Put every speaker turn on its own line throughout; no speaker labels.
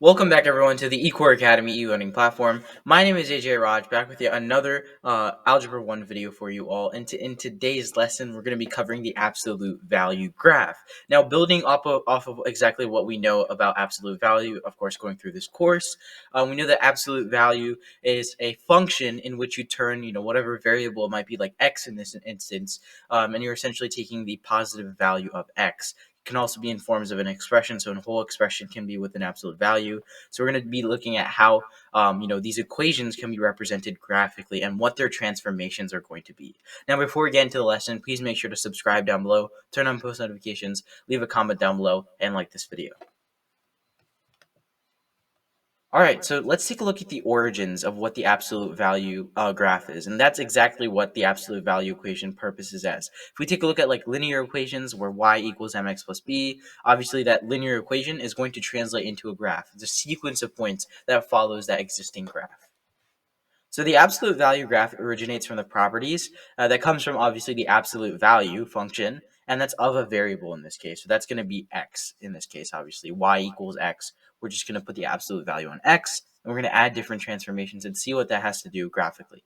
Welcome back, everyone, to the eCoreAcademy e-learning platform. My name is AJay back with yet another Algebra 1 video for you all. And in today's lesson, we're going to be covering the absolute value graph. Now, building off of exactly what we know about absolute value, of course, going through this course, we know that absolute value is a function in which you turn, whatever variable it might be, like x in this instance, and you're essentially taking the positive value of x. Can also be in forms of an expression, so a whole expression can be with an absolute value. So we're going to be looking at how these equations can be represented graphically and what their transformations are going to be. Now, before we get into the lesson, please make sure to subscribe down below, turn on post notifications, leave a comment down below, and like this video. All right, so let's take a look at the origins of what the absolute value graph is, and that's exactly what the absolute value equation purposes as. If we take a look at like linear equations where y equals mx plus b, obviously that linear equation is going to translate into a graph. It's a sequence of points that follows that existing graph. So the absolute value graph originates from the properties that comes from obviously the absolute value function, and that's of a variable in this case. So that's going to be x in this case, obviously. Y equals x. We're just going to put the absolute value on x, and we're going to add different transformations and see what that has to do graphically.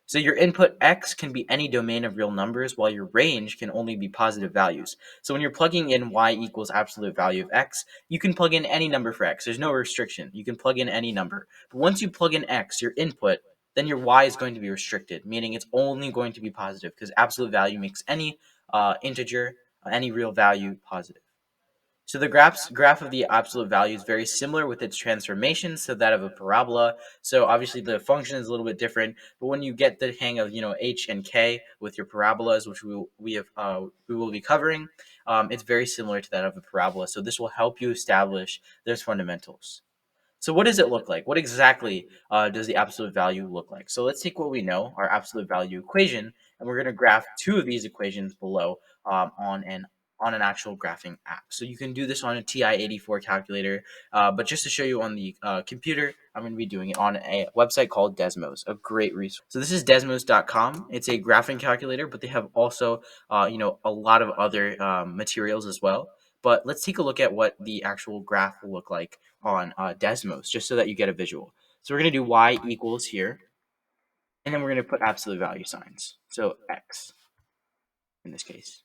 So your input x can be any domain of real numbers, while your range can only be positive values. So when you're plugging in y equals absolute value of x, you can plug in any number for x. There's no restriction. You can plug in any number. But once you plug in x, your input, then your y is going to be restricted, meaning it's only going to be positive because absolute value makes any integer, any real value positive. So the graph of the absolute value is very similar with its transformations to that of a parabola. So obviously the function is a little bit different, but when you get the hang of h and k with your parabolas, which we will be covering, it's very similar to that of a parabola. So this will help you establish those fundamentals. So what does it look like? What exactly does the absolute value look like? So let's take what we know, our absolute value equation, and we're going to graph two of these equations below on an actual graphing app. So you can do this on a TI-84 calculator, but just to show you on the computer, I'm going to be doing it on a website called Desmos, a great resource. So this is desmos.com. It's a graphing calculator, but they have also a lot of other materials as well. But let's take a look at what the actual graph will look like on Desmos, just so that you get a visual. So we're going to do y equals here, and then we're going to put absolute value signs. So x in this case.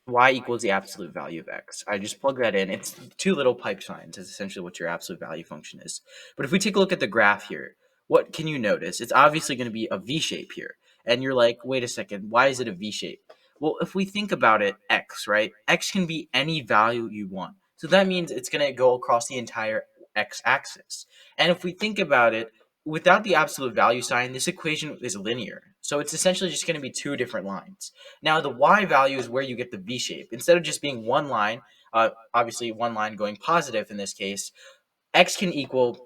Y equals the absolute value of x. I just plug that in. It's two little pipe signs is essentially what your absolute value function is. But if we take a look at the graph here, what can you notice? It's obviously going to be a V shape here. And you're like, wait a second, why is it a V shape? Well, if we think about it, x, right? X can be any value you want. So that means it's going to go across the entire x-axis. And if we think about it, without the absolute value sign, this equation is linear. So it's essentially just going to be two different lines. Now, the y value is where you get the V shape. Instead of just being one line, obviously one line going positive in this case, x can equal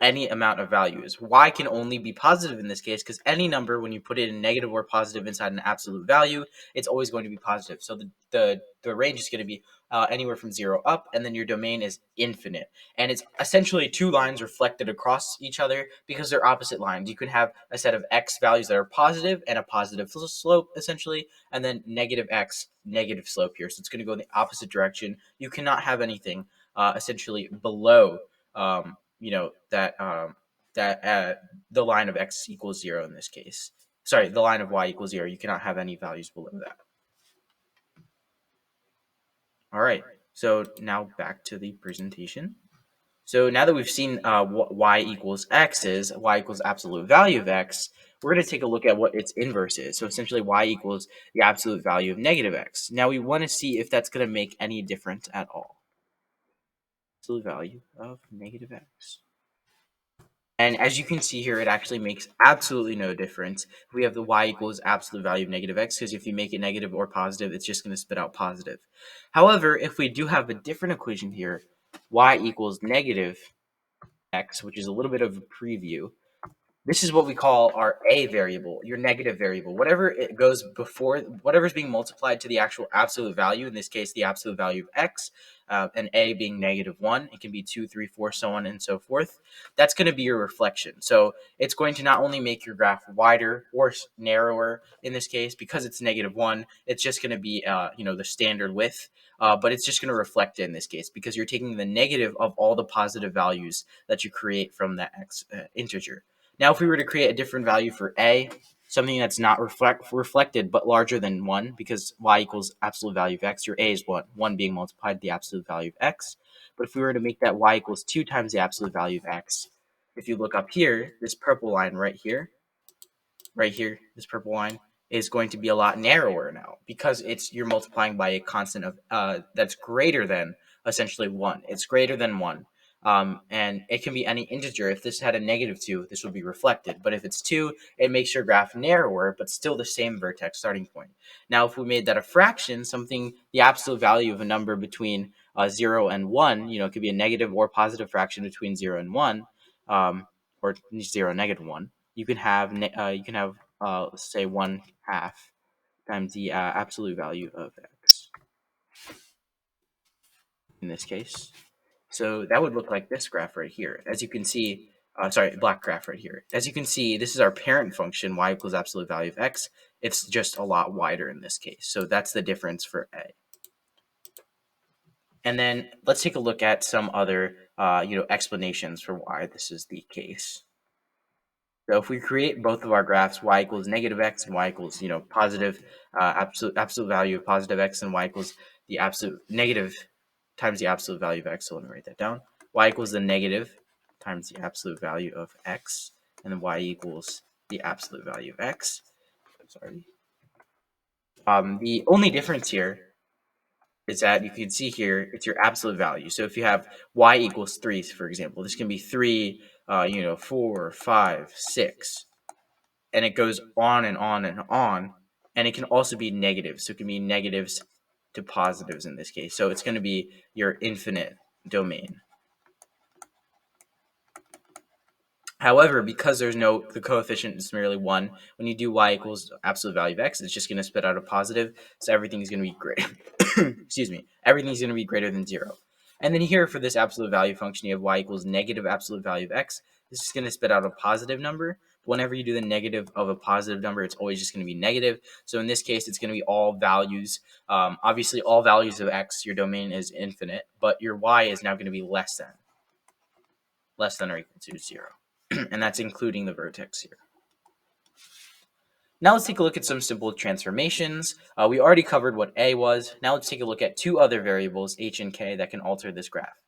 any amount of values. Y can only be positive in this case because any number, when you put it in negative or positive inside an absolute value, it's always going to be positive. So the range is going to be anywhere from 0 up, and then your domain is infinite. And it's essentially two lines reflected across each other because they're opposite lines. You could have a set of x values that are positive and a positive slope, essentially, and then negative x, negative slope here. So it's going to go in the opposite direction. You cannot have anything essentially below the line of x equals 0 in this case. Sorry, the line of y equals 0. You cannot have any values below that. All right, so now back to the presentation. So now that we've seen what y equals x is, y equals absolute value of x, we're going to take a look at what its inverse is. So essentially y equals the absolute value of negative x. Now we want to see if that's going to make any difference at all. Absolute value of negative x. And as you can see here, it actually makes absolutely no difference. We have the y equals absolute value of negative x, because if you make it negative or positive, it's just going to spit out positive. However, if we do have a different equation here, y equals negative x, which is a little bit of a preview, This is what we call our a variable, your negative variable. Whatever it goes before, whatever's being multiplied to the actual absolute value, in this case, the absolute value of x, and a being -1, it can be 2, 3, 4, so on and so forth. That's going to be your reflection. So it's going to not only make your graph wider or narrower in this case, because it's -1, it's just going to be, the standard width. But it's just going to reflect it in this case because you're taking the negative of all the positive values that you create from that x integer. Now, if we were to create a different value for a, something that's not reflected but larger than 1, because y equals absolute value of x, your a is 1, 1 being multiplied the absolute value of x. But if we were to make that y equals 2 times the absolute value of x, if you look up here, this purple line right here, this purple line, is going to be a lot narrower now because you're multiplying by a constant of that's greater than essentially 1. It's greater than 1. And it can be any integer. If this had a -2, this would be reflected. But if it's 2, it makes your graph narrower, but still the same vertex starting point. Now, if we made that a fraction, something, the absolute value of a number between 0 and 1, it could be a negative or positive fraction between 0 and 1, or 0 and -1. You can have say 1/2 times the absolute value of x in this case. So that would look like this graph right here. As you can see, black graph right here. As you can see, this is our parent function, y equals absolute value of x. It's just a lot wider in this case. So that's the difference for a. And then let's take a look at some other, explanations for why this is the case. So if we create both of our graphs, y equals -x and y equals, positive, absolute value of positive x, and y equals the absolute negative times the absolute value of x. So let me write that down. Y equals the negative times the absolute value of x, and then y equals the absolute value of x. Sorry. The only difference here is that you can see here, it's your absolute value. So if you have y equals 3, for example, this can be 3, 4, 5, 6. And it goes on and on and on. And it can also be negative. So it can be negatives to positives in this case. So it's going to be your infinite domain. However, because the coefficient is merely 1, when you do y equals absolute value of x, it's just going to spit out a positive. So everything is going to be greater. Excuse me. Everything's going to be greater than 0. And then here for this absolute value function, you have y equals negative absolute value of x. This is going to spit out a positive number. Whenever you do the negative of a positive number, it's always just going to be negative. So in this case, it's going to be all values. Obviously, all values of x, your domain is infinite, but your y is now going to be less than or equal to 0. And that's including the vertex here. Now let's take a look at some simple transformations. We already covered what a was. Now let's take a look at two other variables, h and k, that can alter this graph.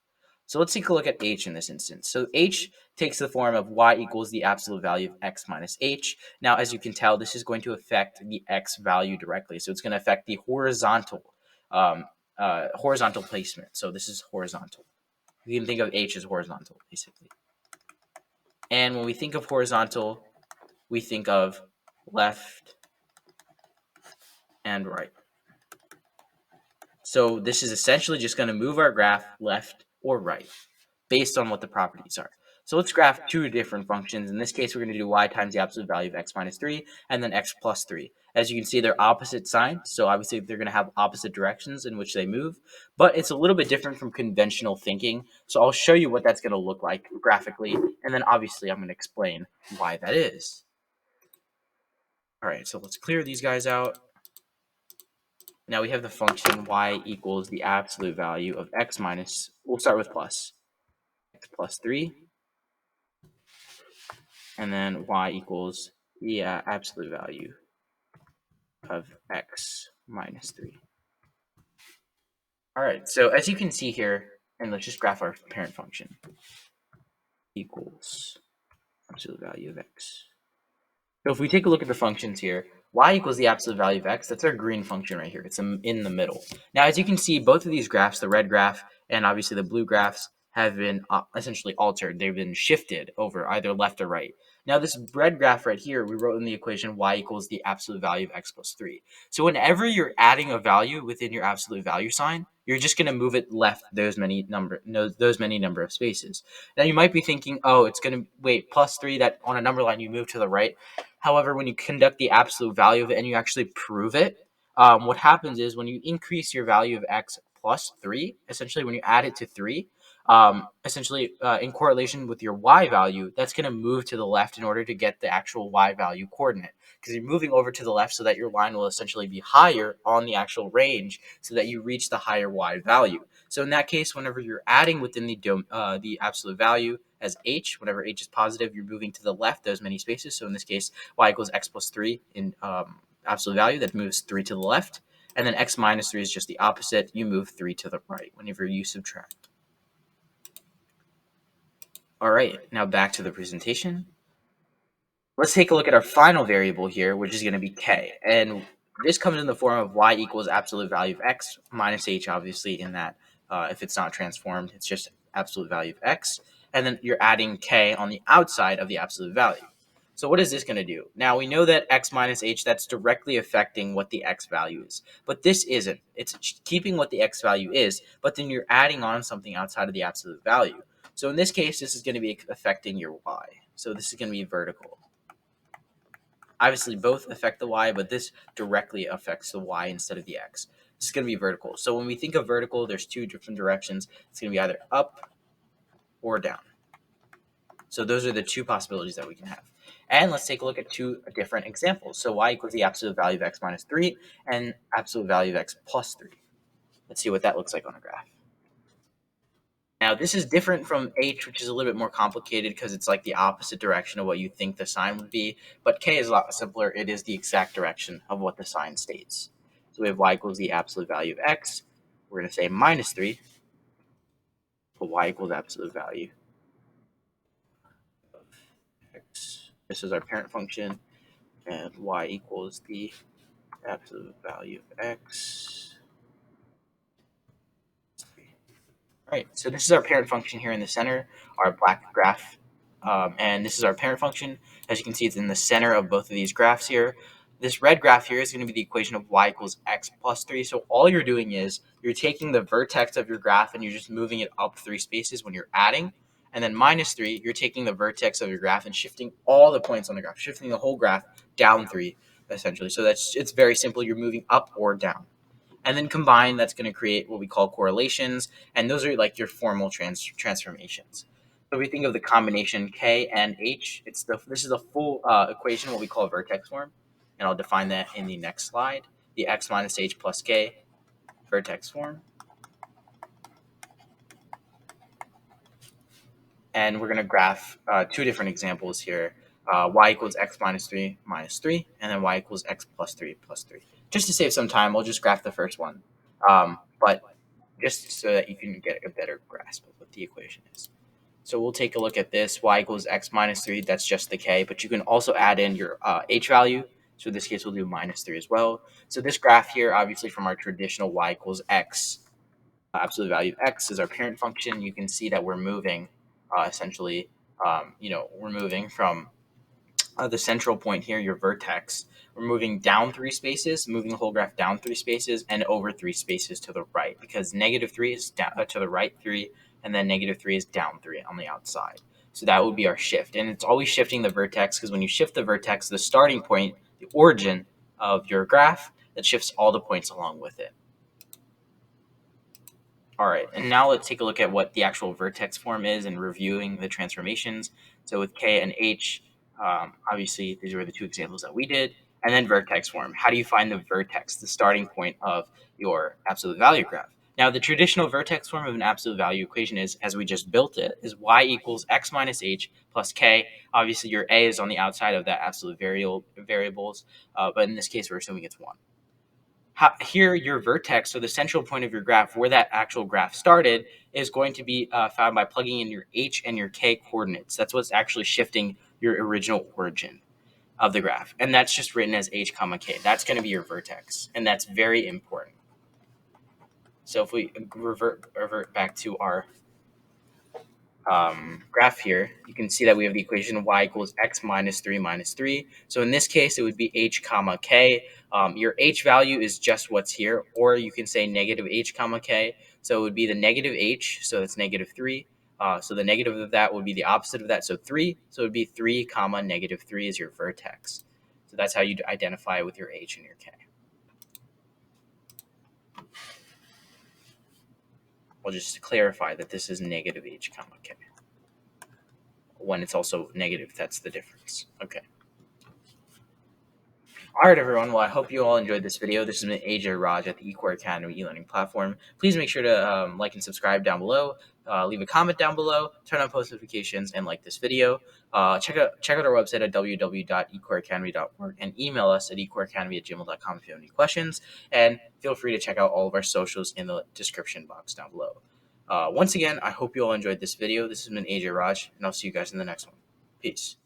So let's take a look at h in this instance. So h takes the form of y equals the absolute value of x minus h. Now, as you can tell, this is going to affect the x value directly. So it's going to affect the horizontal placement. So this is horizontal. You can think of h as horizontal, basically. And when we think of horizontal, we think of left and right. So this is essentially just going to move our graph left or right based on what the properties are. So let's graph two different functions. In this case, we're going to do y times the absolute value of x minus 3 and then x plus 3. As you can see, they're opposite signs. So obviously, they're going to have opposite directions in which they move. But it's a little bit different from conventional thinking. So I'll show you what that's going to look like graphically. And then obviously, I'm going to explain why that is. All right, so let's clear these guys out. Now we have the function y equals the absolute value of x minus, we'll start with plus, x plus 3. And then y equals the absolute value of x minus 3. All right, so as you can see here, and let's just graph our parent function, equals absolute value of x. So if we take a look at the functions here, y equals the absolute value of x. That's our green function right here. It's in the middle. Now, as you can see, both of these graphs, the red graph and obviously the blue graphs, have been essentially altered. They've been shifted over either left or right. Now, this red graph right here, we wrote in the equation y equals the absolute value of x plus 3. So whenever you're adding a value within your absolute value sign, you're just going to move it left those many number of spaces. Now, you might be thinking, oh, it's going to, wait, plus 3, that on a number line you move to the right. However, when you conduct the absolute value of it and you actually prove it, what happens is when you increase your value of x plus 3, essentially when you add it to 3, essentially in correlation with your y value, that's going to move to the left in order to get the actual y value coordinate. Because you're moving over to the left so that your line will essentially be higher on the actual range so that you reach the higher y value. So in that case, whenever you're adding within the absolute value as h, whenever h is positive, you're moving to the left those many spaces. So in this case, y equals x plus 3 in absolute value, that moves 3 to the left. And then x minus 3 is just the opposite. You move 3 to the right whenever you subtract. All right, now back to the presentation. Let's take a look at our final variable here, which is going to be k. And this comes in the form of y equals absolute value of x minus h, obviously, in that if it's not transformed, it's just absolute value of x. And then you're adding k on the outside of the absolute value. So what is this going to do? Now, we know that x minus h, that's directly affecting what the x value is. But this isn't. It's keeping what the x value is, but then you're adding on something outside of the absolute value. So in this case, this is going to be affecting your y. So this is going to be vertical. Obviously, both affect the y, but this directly affects the y instead of the x. This is going to be vertical. So when we think of vertical, there's two different directions. It's going to be either up or down. So those are the two possibilities that we can have. And let's take a look at two different examples. So y equals the absolute value of x minus 3 and absolute value of x plus 3. Let's see what that looks like on a graph. Now, this is different from h, which is a little bit more complicated because it's like the opposite direction of what you think the sign would be. But k is a lot simpler. It is the exact direction of what the sign states. So we have y equals the absolute value of x. We're going to say minus 3, but y equals absolute value of x. This is our parent function, and y equals the absolute value of x. All right, so this is our parent function here in the center, our black graph, and this is our parent function. As you can see, it's in the center of both of these graphs here. This red graph here is going to be the equation of y equals x plus 3. So all you're doing is you're taking the vertex of your graph and you're just moving it up 3 spaces when you're adding. And then minus 3, you're taking the vertex of your graph and shifting all the points on the graph, shifting the whole graph down 3, essentially. So it's very simple. You're moving up or down. And then combined, that's going to create what we call correlations, and those are like your formal transformations. So we think of the combination k and h. This is the full equation, what we call vertex form, and I'll define that in the next slide. The x minus h plus k vertex form, and we're going to graph two different examples here. Y equals x minus 3 minus 3, and then y equals x plus 3 plus 3. Just to save some time, we'll just graph the first one. But just so that you can get a better grasp of what the equation is. So we'll take a look at this. Y equals x minus 3, that's just the k, but you can also add in your h value. So in this case, we'll do minus 3 as well. So this graph here, obviously from our traditional y equals x, absolute value of x is our parent function. You can see that we're moving essentially, we're moving from the central point here, your vertex. We're moving down 3 spaces, moving the whole graph down 3 spaces and over 3 spaces to the right, because negative 3 is down, to the right 3, and then negative 3 is down 3 on the outside. So that would be our shift. And it's always shifting the vertex, because when you shift the vertex, the starting point, the origin of your graph, that shifts all the points along with it. All right, and now let's take a look at what the actual vertex form is and reviewing the transformations. So with k and h, obviously these were the two examples that we did. And then vertex form. How do you find the vertex, the starting point of your absolute value graph? Now, the traditional vertex form of an absolute value equation is, as we just built it, is y equals x minus h plus k. Obviously, your a is on the outside of that absolute variables, but in this case, we're assuming it's 1. Here, your vertex, so the central point of your graph, where that actual graph started, is going to be found by plugging in your h and your k coordinates. That's what's actually shifting your original origin of the graph. And that's just written as h comma k. That's going to be your vertex, and that's very important. So if we revert back to our graph here, you can see that we have the equation y equals x minus 3 minus 3. So in this case, it would be h comma k. Your h value is just what's here, or you can say negative h comma k. So it would be the negative h, so it's negative 3. So the negative of that would be the opposite of that, so 3. So it would be 3 comma negative 3 is your vertex. So that's how you identify with your h and your k. I'll just clarify that this is negative h comma k. When it's also negative, that's the difference. Okay. All right, everyone. Well, I hope you all enjoyed this video. This has been AJay Raj at the eCoreAcademy e-learning platform. Please make sure to like and subscribe down below. Leave a comment down below. Turn on post notifications and like this video. Check out our website at www.ecoreacademy.org and email us at ecoreacademy@gmail.com if you have any questions. And feel free to check out all of our socials in the description box down below. Once again, I hope you all enjoyed this video. This has been AJay Raj, and I'll see you guys in the next one. Peace.